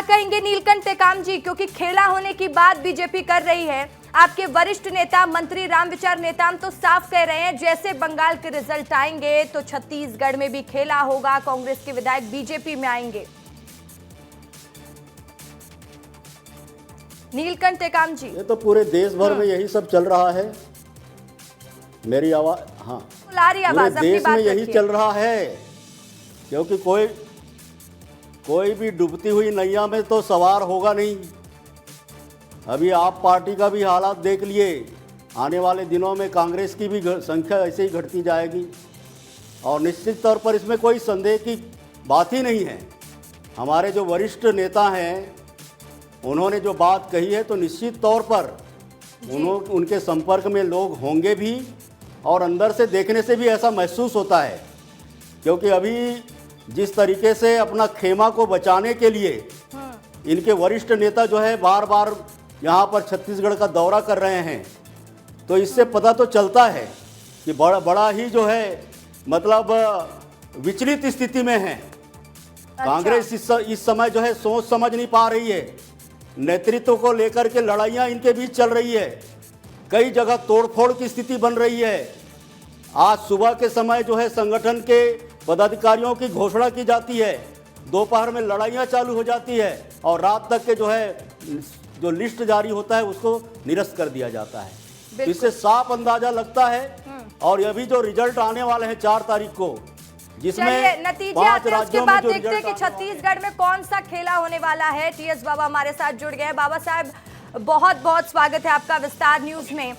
कहेंगे नीलकंठ टेकाम जी, क्योंकि खेला होने की बात बीजेपी कर रही है। आपके वरिष्ठ नेता मंत्री रामविचार नेताम तो साफ कह रहे हैं जैसे बंगाल के रिजल्ट आएंगे तो छत्तीसगढ़ में भी खेला होगा, कांग्रेस के विधायक बीजेपी में आएंगे। नीलकंठ टेकाम जी, ये तो पूरे देश भर में यही सब चल रहा है। मेरी आवाज, हाँ, पूरे देश में यही चल रहा है, क्योंकि कोई भी डूबती हुई नैया में तो सवार होगा नहीं। अभी आप पार्टी का भी हालात देख लिए, आने वाले दिनों में कांग्रेस की भी संख्या ऐसे ही घटती जाएगी और निश्चित तौर पर इसमें कोई संदेह की बात ही नहीं है। हमारे जो वरिष्ठ नेता हैं उन्होंने जो बात कही है तो निश्चित तौर पर उनके संपर्क में लोग होंगे भी और अंदर से देखने से भी ऐसा महसूस होता है, क्योंकि अभी जिस तरीके से अपना खेमा को बचाने के लिए इनके वरिष्ठ नेता जो है बार बार यहाँ पर छत्तीसगढ़ का दौरा कर रहे हैं, तो इससे पता तो चलता है कि बड़ा ही जो है मतलब विचलित स्थिति में है। कांग्रेस इस समय जो है सोच समझ नहीं पा रही है। नेतृत्व को लेकर के लड़ाइयाँ इनके बीच चल रही है, कई जगह तोड़फोड़ की स्थिति बन रही है। आज सुबह के समय जो है संगठन के पदाधिकारियों की घोषणा की जाती है, दोपहर में लड़ाइयाँ चालू हो जाती है और रात तक के जो लिस्ट जारी होता है उसको निरस्त कर दिया जाता है। इससे साफ अंदाजा लगता है। और ये भी जो रिजल्ट आने वाले हैं 4 तारीख को, जिसमें नतीजे आते हैं, उसके बाद देखते हैं कि छत्तीसगढ़ में कौन सा खेला होने वाला है। टीएस बाबा हमारे साथ जुड़ गए हैं। बाबा साहब, बहुत बहुत स्वागत है आपका विस्तार न्यूज में।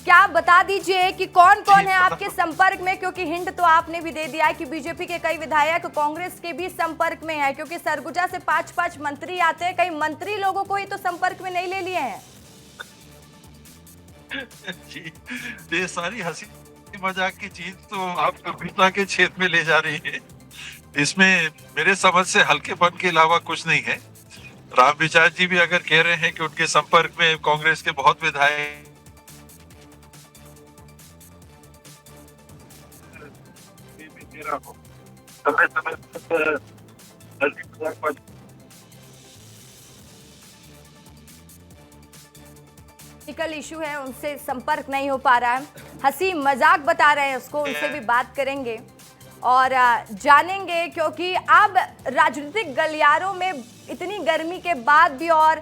क्या बता दीजिए कि कौन कौन है आपके संपर्क में, क्योंकि हिंट तो आपने भी दे दिया है कि बीजेपी के कई विधायक कांग्रेस के भी संपर्क में है, क्योंकि सरगुजा से 5-5 मंत्री आते हैं। कई मंत्री लोगों को ही तो संपर्क में नहीं ले लिए हैं। जी, ये सारी हंसी मजाक की चीज तो आप गंभीरता के क्षेत्र में ले जा रही है। इसमें मेरे समझ से हल्केपन के अलावा कुछ नहीं है। रामविचार जी भी अगर कह रहे हैं कि उनके संपर्क में कांग्रेस के बहुत विधायक टेक्निकल इशू है, उनसे संपर्क नहीं हो पा रहा है। हंसी मजाक बता रहे हैं उसको, उनसे भी बात करेंगे और जानेंगे, क्योंकि अब राजनीतिक गलियारों में इतनी गर्मी के बाद भी और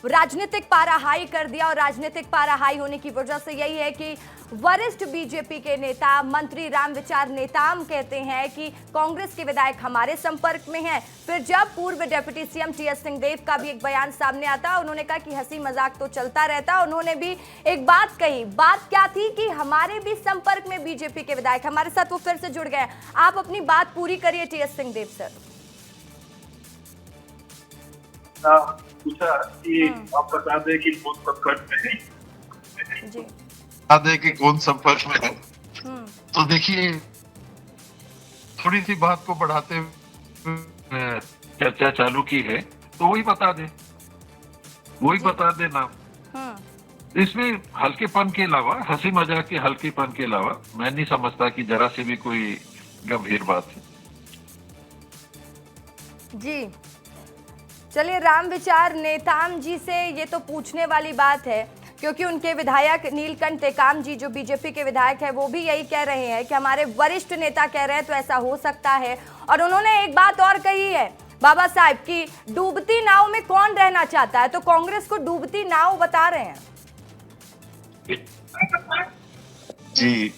राजनीतिक पारा हाई कर दिया। और राजनीतिक पारा हाई होने की वजह से यही है कि वरिष्ठ बीजेपी के नेता मंत्री रामविचार नेताम कहते हैं कि कांग्रेस के विधायक हमारे संपर्क में हैं। फिर जब पूर्व डिप्टी सीएम टीएस सिंहदेव का भी एक बयान सामने आता, उन्होंने कहा कि हंसी मजाक तो चलता रहता। उन्होंने भी एक बात कही, बात क्या थी कि हमारे भी संपर्क में बीजेपी के विधायक। हमारे साथ वो फिर से जुड़ गए। आप अपनी बात पूरी करिए टीएस सिंहदेव सर। पूछा कि आप बता दें कि कौन संपर्क में है, जी बता दें कि कौन संपर्क में है। तो देखिए, थोड़ी सी बात को बढ़ाते हुए चर्चा चालू की है, तो वही बता दे नाम। इसमें हल्केपन के अलावा, हंसी मजाक के हल्केपन के अलावा मैं नहीं समझता कि जरा से भी कोई गंभीर बात है। जी चलिए, रामविचार नेताम जी से ये तो पूछने वाली बात है, क्योंकि उनके विधायक नीलकंठ टेकाम जी जो बीजेपी के विधायक है वो भी यही कह रहे हैं कि हमारे वरिष्ठ नेता कह रहे हैं तो ऐसा हो सकता है। और उन्होंने एक बात और कही है बाबा साहब की, डूबती नाव में कौन रहना चाहता है, तो कांग्रेस को डूबती नाव बता रहे हैं। जी,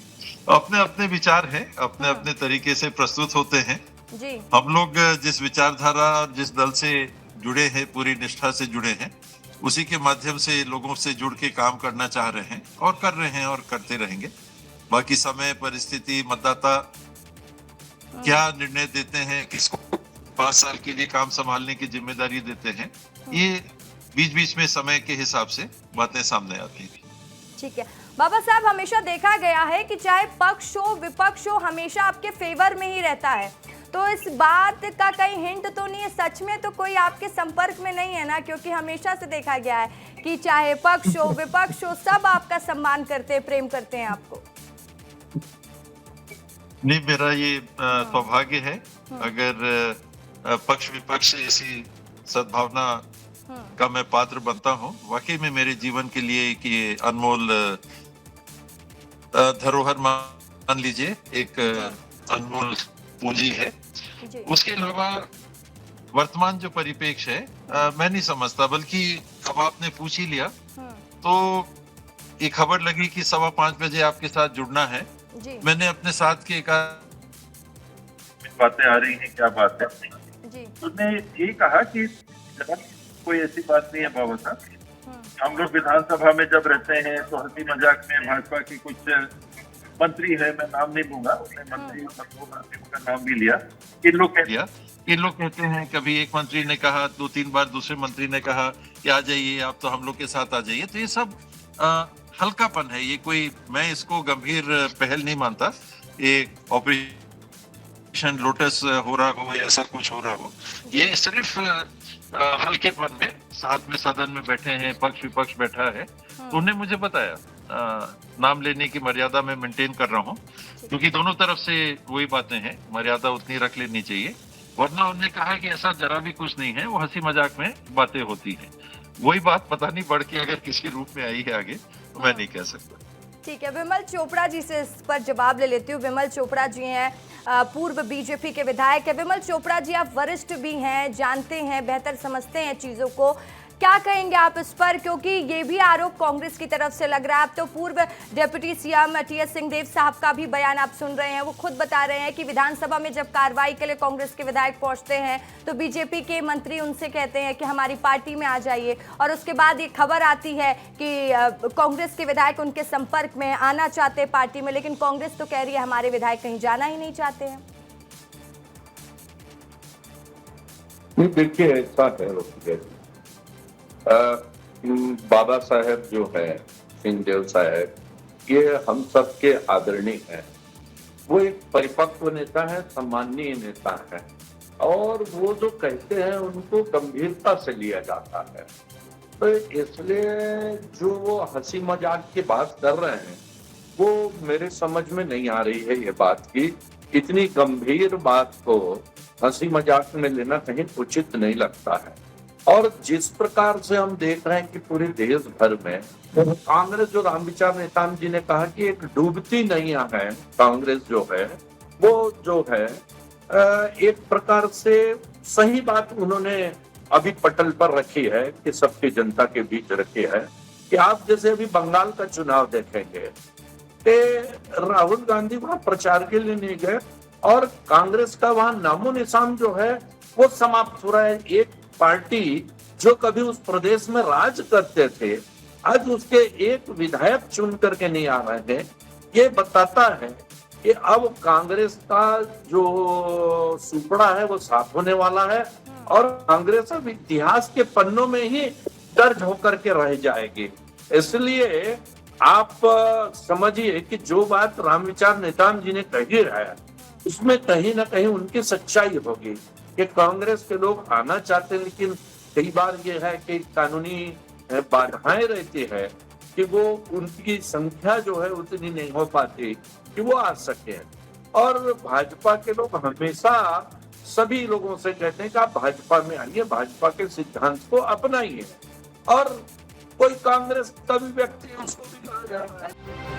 अपने अपने विचार हैं, अपने अपने तरीके से प्रस्तुत होते हैं। जी, हम लोग जिस विचारधारा और जिस दल से जुड़े हैं, पूरी निष्ठा से जुड़े हैं, उसी के माध्यम से लोगों से जुड़ के काम करना चाह रहे हैं और कर रहे हैं और करते रहेंगे। बाकी समय, परिस्थिति, मतदाता क्या निर्णय देते हैं, किसको 5 साल के लिए काम संभालने की जिम्मेदारी देते हैं, ये बीच बीच में समय के हिसाब से बातें सामने आती हैं। ठीक है बाबा साहब, हमेशा देखा गया है कि चाहे पक्ष हो विपक्ष हो, हमेशा आपके फेवर में ही रहता है। तो इस बात का कहीं हिंट तो नहीं है, सच में तो कोई आपके संपर्क में नहीं है ना? क्योंकि हमेशा से देखा गया है कि चाहे पक्ष हो विपक्ष हो, सब आपका सम्मान करते हैं, प्रेम करते हैं आपको। नहीं, मेरा ये सौभाग्य है अगर पक्ष विपक्ष से ऐसी सद्भावना का मैं पात्र बनता हूँ। वाकई में मेरे जीवन के लिए एक ये अनमोल धरोहर मान लीजिए, एक अनमोल पूंजी है। उसके अलावा वर्तमान जो परिप्रेक्ष्य है मैं नहीं समझता, बल्कि अब आपने पूछ ही लिया तो एक खबर लगी कि 5:15 बजे आपके साथ जुड़ना है। मैंने अपने साथ के एक बातें आ रही हैं, क्या बात है जी। उसने ये कहा कि कोई ऐसी बात नहीं है बाबा साहब, हम लोग विधानसभा में जब रहते हैं तो हंसी मजाक में भाजपा की कुछ मंत्री है, मैं नाम नहीं लूंगा, उसने मंत्री का नाम भी लिया, इन लोग कहते हैं, कभी एक मंत्री ने कहा, 2-3 बार दूसरे मंत्री ने कहा कि आ जाइए आप, तो हम लोग के साथ आ जाइए। तो ये सब हल्कापन है, ये कोई, मैं इसको गंभीर पहल नहीं मानता। ये ऑपरेशन लोटस हो रहा हो या ऐसा कुछ हो रहा हो, ये सिर्फ हल्केपन में, साथ में सदन में बैठे हैं, पक्ष विपक्ष बैठा है, तो उन्हें मुझे बताया नाम लेने की मर्यादा मैं मेंटेन कर रहा हूँ, क्योंकि दोनों तरफ से वही बातें हैं, मर्यादा उतनी रख लेनी चाहिए। वरना उन्होंने कहा कि ऐसा जरा भी कुछ नहीं है, वो हंसी मजाक में बातें होती हैं। वही बात पता नहीं बढ़ के अगर किसी रूप में आई है आगे, तो मैं नहीं कह सकता। ठीक है, विमल चोपड़ा जी से इस पर जवाब ले लेती हूँ। विमल चोपड़ा जी हैं, पूर्व बीजेपी के विधायक है। विमल चोपड़ा जी, आप वरिष्ठ भी हैं, जानते हैं, बेहतर समझते हैं चीज़ों को, क्या कहेंगे आप इस पर? क्योंकि ये भी आरोप कांग्रेस की तरफ से लग रहा है। आप तो पूर्व डिप्टी सीएम टीएस सिंहदेव साहब का भी बयान आप सुन रहे हैं, वो खुद बता रहे हैं कि विधानसभा में जब कार्रवाई के लिए कांग्रेस के विधायक पहुंचते हैं तो बीजेपी के मंत्री उनसे कहते हैं कि हमारी पार्टी में आ जाइए, और उसके बाद ये खबर आती है कि कांग्रेस के विधायक उनके संपर्क में आना चाहते हैं पार्टी में, लेकिन कांग्रेस तो कह रही है हमारे विधायक कहीं जाना ही नहीं चाहते हैं। देखिए, ऐसा है, बाबा साहेब जो है, सिंहदेव साहब, ये हम सबके आदरणीय है। वो एक परिपक्व नेता है, सम्माननीय नेता है, और वो जो कहते हैं उनको गंभीरता से लिया जाता है। तो इसलिए जो वो हंसी मजाक की बात कर रहे हैं, वो मेरे समझ में नहीं आ रही है। ये बात की इतनी गंभीर बात को हंसी मजाक में लेना कहीं उचित नहीं लगता है। और जिस प्रकार से हम देख रहे हैं कि पूरे देश भर में कांग्रेस, जो रामविचार नेताम जी ने कहा कि एक डूबती नैया है कांग्रेस जो है, वो जो है एक प्रकार से सही बात उन्होंने अभी पटल पर रखी है कि सबकी जनता के बीच रखी है कि आप जैसे अभी बंगाल का चुनाव देखेंगे कि राहुल गांधी वहां प्रचार के लिए नहीं गए और कांग्रेस का वहां नामो निशान जो है वो समाप्त हो रहा है। एक पार्टी जो कभी उस प्रदेश में राज करते थे, आज उसके एक विधायक चुन करके नहीं आ रहे हैं। ये बताता है कि अब कांग्रेस का जो सुपड़ा है वो साफ होने वाला है, और कांग्रेस अब इतिहास के पन्नों में ही दर्ज होकर के रह जाएगी। इसलिए आप समझिए कि जो बात रामविचार नेताम जी ने कही है, उसमें कहीं ना कहीं उनकी सच्चाई होगी कि कांग्रेस के लोग आना चाहते हैं, लेकिन कई बार ये है कि कानूनी बाधाएं रहती है कि वो उनकी संख्या जो है उतनी नहीं हो पाती कि वो आ सके। और भाजपा के लोग हमेशा सभी लोगों से कहते हैं कि आप भाजपा में आइए, भाजपा के सिद्धांत को अपनाइए, और कोई कांग्रेस का भी व्यक्ति उसको भी कहा जा रहा है।